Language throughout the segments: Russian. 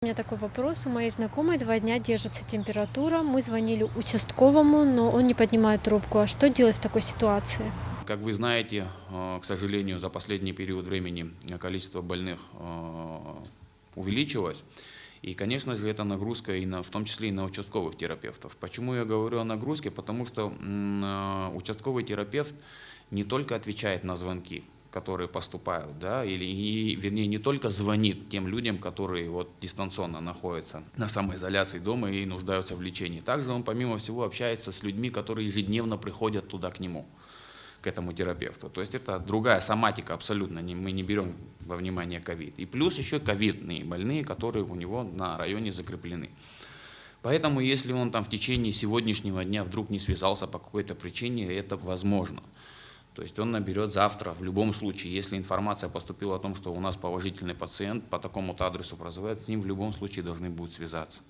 У меня такой вопрос. У моей знакомой 2 дня держится температура. Мы звонили участковому, но он не поднимает трубку. А что делать в такой ситуации? Как вы знаете, к сожалению, за последний период времени количество больных увеличилось. И, конечно же, это нагрузка в том числе и на участковых терапевтов. Почему я говорю о нагрузке? Потому что участковый терапевт не только отвечает на звонки, которые поступают, да, вернее, не только звонит тем людям, которые вот дистанционно находятся на самоизоляции дома и нуждаются в лечении. Также он, помимо всего, общается с людьми, которые ежедневно приходят туда к нему, к этому терапевту. То есть это другая соматика абсолютно, мы не берем во внимание ковид. И плюс еще ковидные больные, которые у него на районе закреплены. Поэтому если он там в течение сегодняшнего дня вдруг не связался по какой-то причине, это возможно. То есть он наберет завтра, в любом случае, если информация поступила о том, что у нас положительный пациент по такому-то адресу проживает, с ним в любом случае должны будут связаться.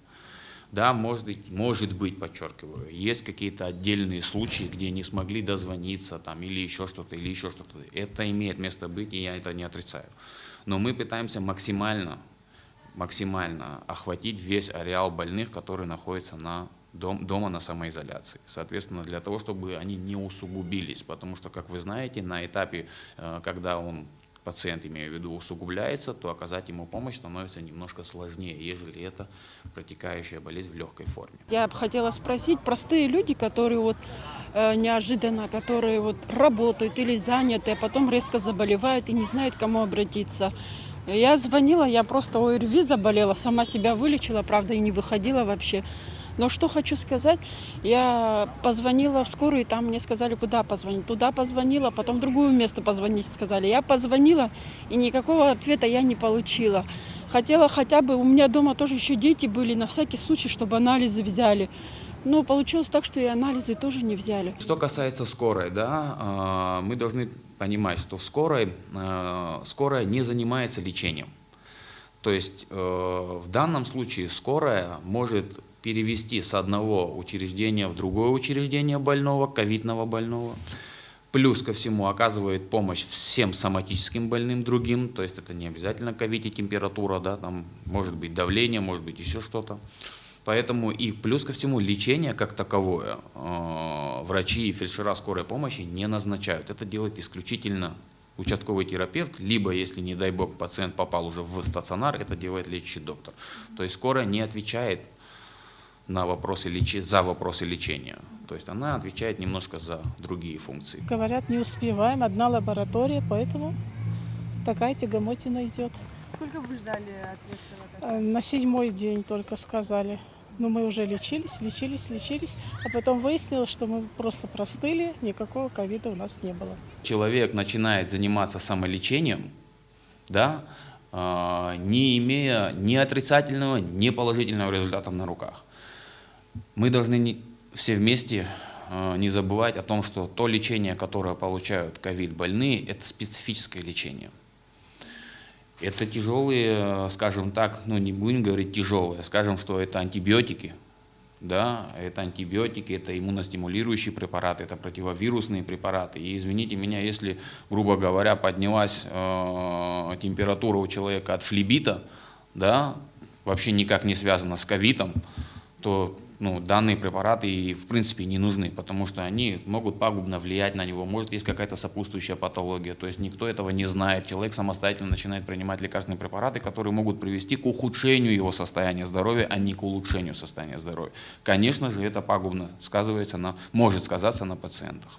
Да, может быть, подчеркиваю, есть какие-то отдельные случаи, где не смогли дозвониться там, или еще что-то. Это имеет место быть, и я это не отрицаю. Но мы пытаемся максимально охватить весь ареал больных, которые находятся дома на самоизоляции. Соответственно, для того, чтобы они не усугубились. Потому что, как вы знаете, на этапе, когда пациент, имею в виду, усугубляется, то оказать ему помощь становится немножко сложнее, ежели это протекающая болезнь в легкой форме. Я бы хотела спросить, простые люди, которые неожиданно, которые работают или заняты, а потом резко заболевают и не знают, к кому обратиться. Я звонила, я просто ОРВИ заболела, сама себя вылечила, правда, и не выходила вообще. Но что хочу сказать, я позвонила в скорую, и там мне сказали, куда позвонить. Туда позвонила, потом в другое место позвонить сказали. Я позвонила, и никакого ответа я не получила. Хотела хотя бы, у меня дома тоже еще дети были, на всякий случай, чтобы анализы взяли. Но получилось так, что и анализы тоже не взяли. Что касается скорой, да, мы должны понимать, что скорая не занимается лечением. То есть в данном случае скорая может перевести с одного учреждения в другое учреждение больного, ковидного больного. Плюс ко всему оказывает помощь всем соматическим больным другим, то есть это не обязательно ковид и температура, да, там может быть давление, может быть еще что-то. Поэтому и плюс ко всему лечение как таковое врачи и фельдшера скорой помощи не назначают. Это делает исключительно участковый терапевт, либо, если, не дай бог, пациент попал уже в стационар, это делает лечащий доктор. То есть скорая не отвечает за вопросы лечения. То есть она отвечает немножко за другие функции. Говорят, не успеваем, одна лаборатория, поэтому такая тягомотина идет. Сколько вы ждали ответа? На 7-й день только сказали. Но мы уже лечились, а потом выяснилось, что мы просто простыли, никакого ковида у нас не было. Человек начинает заниматься самолечением, да, не имея ни отрицательного, ни положительного результата на руках. Мы должны все вместе не забывать о том, что то лечение, которое получают ковид-больные, это специфическое лечение. Это тяжелые, скажем так, не будем говорить тяжелые, скажем, что это антибиотики, да, это иммуностимулирующие препараты, это противовирусные препараты. И извините меня, если, грубо говоря, поднялась температура у человека от флебита, да, вообще никак не связана с ковидом, то данные препараты и в принципе не нужны, потому что они могут пагубно влиять на него, может есть какая-то сопутствующая патология, то есть никто этого не знает, человек самостоятельно начинает принимать лекарственные препараты, которые могут привести к ухудшению его состояния здоровья, а не к улучшению состояния здоровья. Конечно же, это пагубно может сказаться на пациентах.